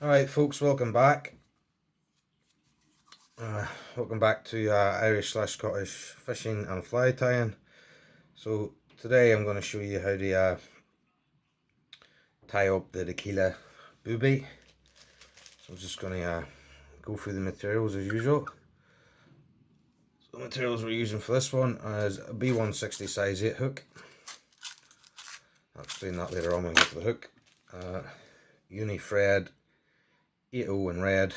Alright folks, welcome back. Welcome back to Irish/Scottish fishing and fly tying. So today I'm going to show you how to tie up the Tequila Booby. So I'm just going to go through the materials as usual. So the materials we're using for this one is a B160 size 8 hook. I'll explain that later on when we get to the hook. UNI-THREAD 80 in red.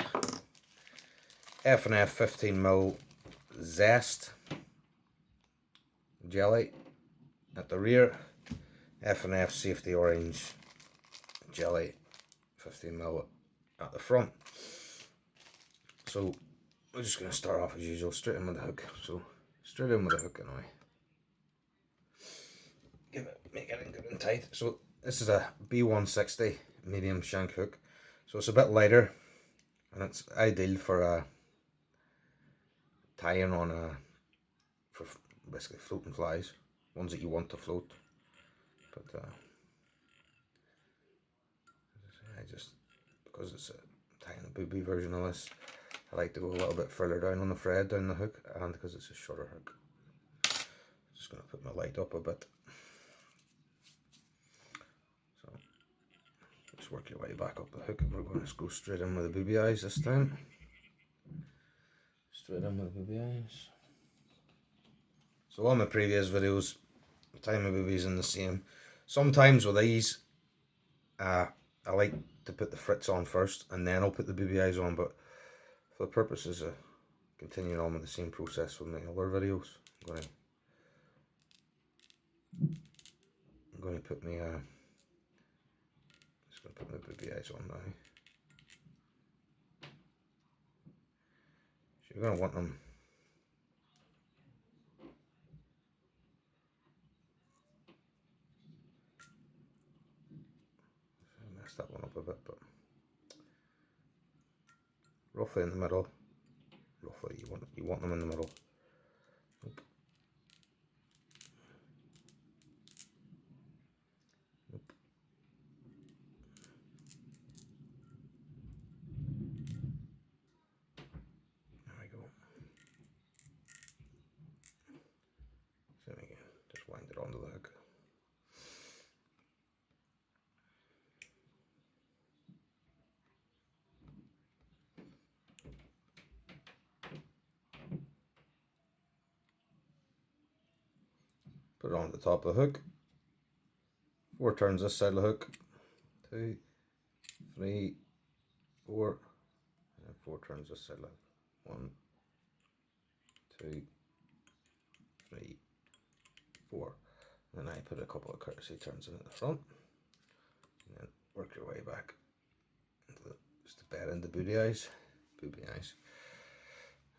FNF 15mm ZEST jelly at the rear, FNF safety orange jelly 15mm at the front. So we're just going to start off as usual, straight in with the hook. So straight in with the hook anyway. Make it in good and tight. So this is a B160 medium shank hook. So it's a bit lighter and it's ideal for tying on for basically floating flies, ones that you want to float. But I just, because it's a tying a booby version of this, I like to go a little bit further down on the thread down the hook, and because it's a shorter hook, just going to put my light up a bit. So just work your way back up the hook, and we're going to go straight in with the booby eyes this time. Straight in with the booby eyes. So on my previous videos, the tying my boobies in the same. Sometimes with these, I like to put the frits on first and then I'll put the booby eyes on, but for the purposes of continuing on with the same process with my other videos, I'm going to put my just going to put my booby eyes on now. So you're going to want them that one up a bit, but roughly in the middle. Roughly, you want them in the middle. Nope. Nope. There we go. Same again. Just wind it onto the hook. Put it on the top of the hook. 4 turns this side of the hook. 2, 3, 4, and 4 turns this side of the hook. 1, 2, 3, 4. And then I put a couple of courtesy turns in at the front. And then work your way back into just the bed in the booby eyes.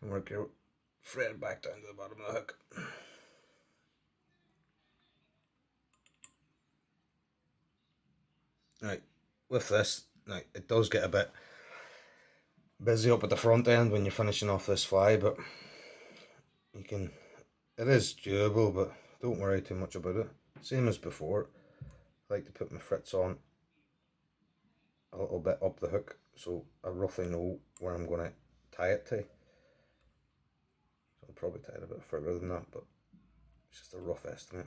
And work your thread back down to the bottom of the hook. Right, with this, now it does get a bit busy up at the front end when you're finishing off this fly, but you can, it is doable, but don't worry too much about it. Same as before, I like to put my frits on a little bit up the hook so I roughly know where I'm going to tie it to. So I'll probably tie it a bit further than that, but it's just a rough estimate.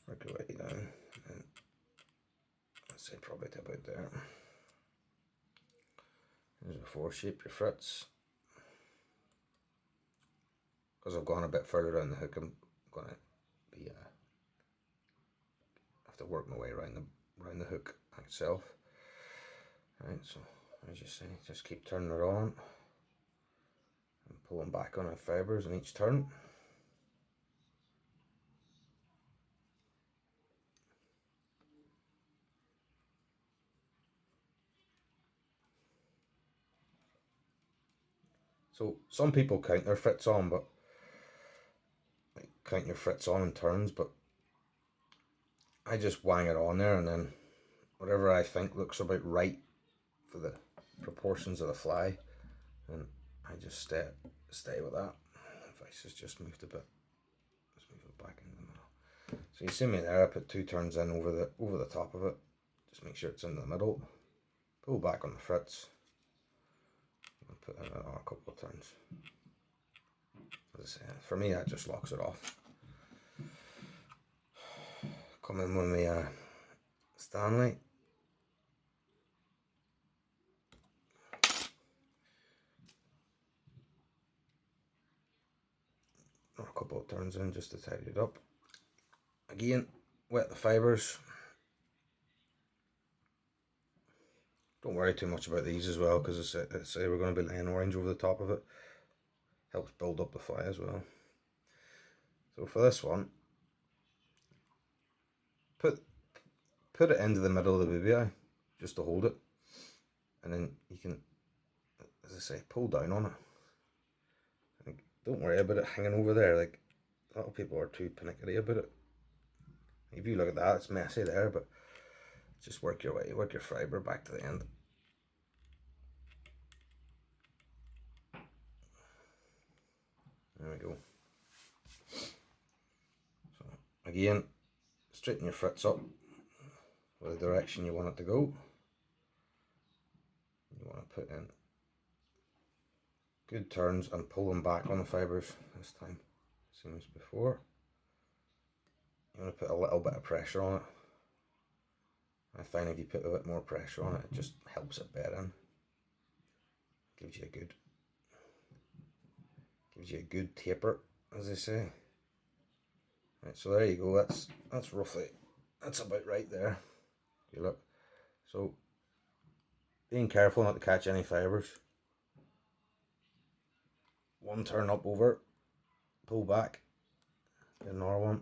Work your way down, and let's say probably to about there. As before, shape your frits. Because I've gone a bit further down the hook, I'm going to be have to work my way around the hook itself. Right, so as you see, just keep turning it on and pulling back on our fibres in each turn. So some people count their frits on, but like count your frits on in turns, but I just wang it on there, and then whatever I think looks about right for the proportions of the fly, and I just stay with that. The vice has just moved a bit. Let's move it back in the middle. So you see me there, I put 2 turns in over the top of it. Just make sure it's in the middle. Pull back on the frets. And put in a couple of turns. As I say, for me that just locks it off. Come in with my Stanley. A couple of turns in just to tidy it up. Again, wet the fibres. Don't worry too much about these as well, because I say we're going to be laying orange over the top of it. Helps build up the fly as well. So for this one, put it into the middle of the booby eye, just to hold it, and then you can, as I say, pull down on it. Like, don't worry about it hanging over there. Like, a lot of people are too panicky about it. If you look at that, it's messy there, but just work your fibre back to the end. There we go. So again, straighten your frets up with the direction you want it to go. You want to put in good turns and pull them back on the fibres this time, same as before. You want to put a little bit of pressure on it. I find if you put a bit more pressure on it, it just helps it bed in. Gives you a good taper, as they say. Right, so there you go. That's about right there. You look. So being careful not to catch any fibres. 1 turn up over, pull back. Get another one,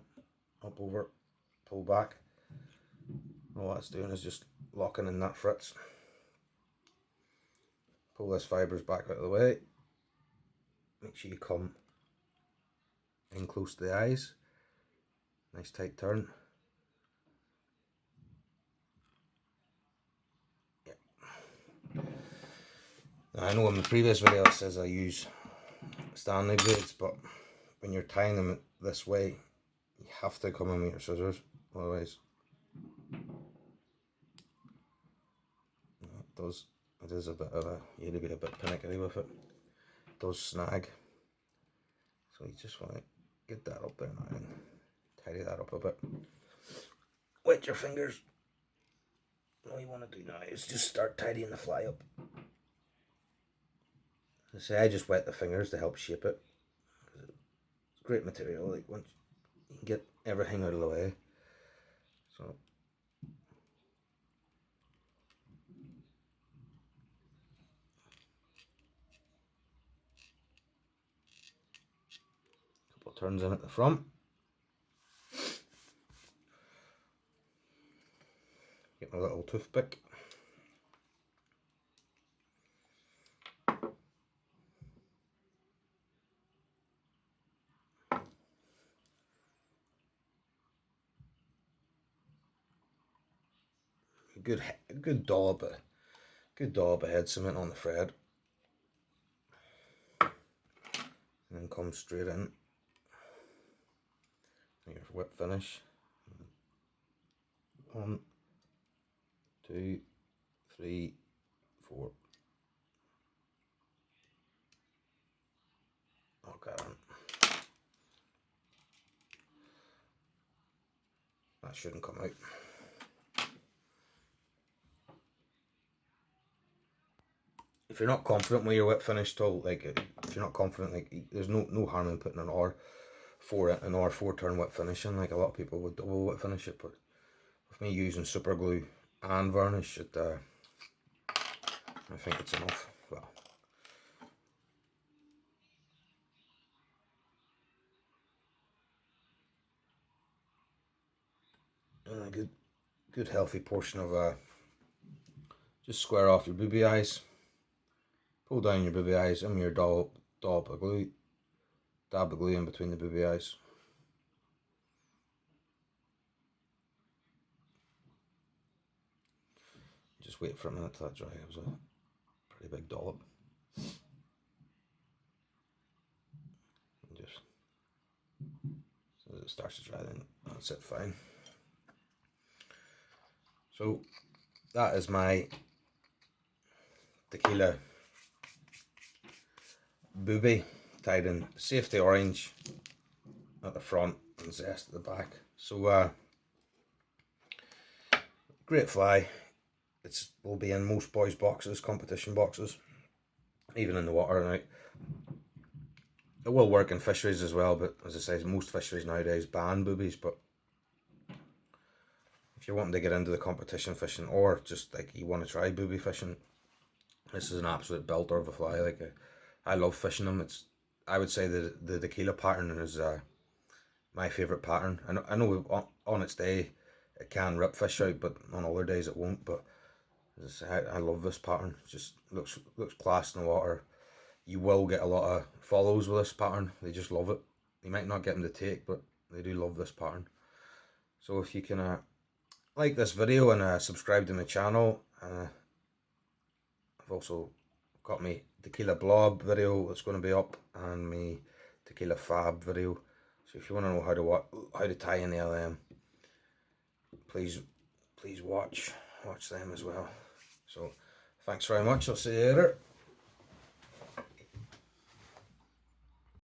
up over, pull back. All that's doing is just locking in that frets. Pull this fibres back out of the way. Make sure you come in close to the eyes. Nice tight turn. Yep. Now, I know in the previous video it says I use Stanley blades, but when you're tying them this way, you have to come in with your scissors, otherwise it is a bit of a, you need to be a bit panicky with it. It does snag. So you just want to get that up there now and tidy that up a bit. Wet your fingers. All you want to do now is just start tidying the fly up. As I say, I just wet the fingers to help shape it. It's great material, like once you can get everything out of the way. So couple of turns in at the front. Get my little toothpick. A good dollop of head cement on the thread, and then come straight in. Your whip finish. 1, 2, 3, 4. Okay, that shouldn't come out. If you're not confident with your whip finish tool, like if you're not confident, like there's no harm in putting an R4 turn whip finish in. Like a lot of people would double whip finish it, but with me using super glue and varnish, I think it's enough. Well, and a good healthy portion of just square off your booby eyes. Pull down your booby eyes and your dollop of glue. Dab the glue in between the booby eyes. Just wait for a minute till that dry. It was a pretty big dollop. And just, it starts to dry, then that's it fine. So that is my Tequila Booby, tied in safety orange at the front and Zest at the back. So great fly. It will be in most boys' boxes, competition boxes, even in the water. Now, it will work in fisheries as well, but as I say, most fisheries nowadays ban boobies. But if you're wanting to get into the competition fishing, or just like you want to try booby fishing, this is an absolute belter of a fly. Like I love fishing them. I would say the Tequila pattern is my favourite pattern. I know on its day it can rip fish out, but on other days it won't. But as I say, I love this pattern. It just looks class in the water. You will get a lot of follows with this pattern. They just love it. You might not get them to take, but they do love this pattern. So if you can like this video and subscribe to my channel, I've also got my Tequila Blob video that's going to be up, and my Tequila Fab video. So if you want to know how to tie in the LM, please watch them as well. So thanks very much. I'll see you later.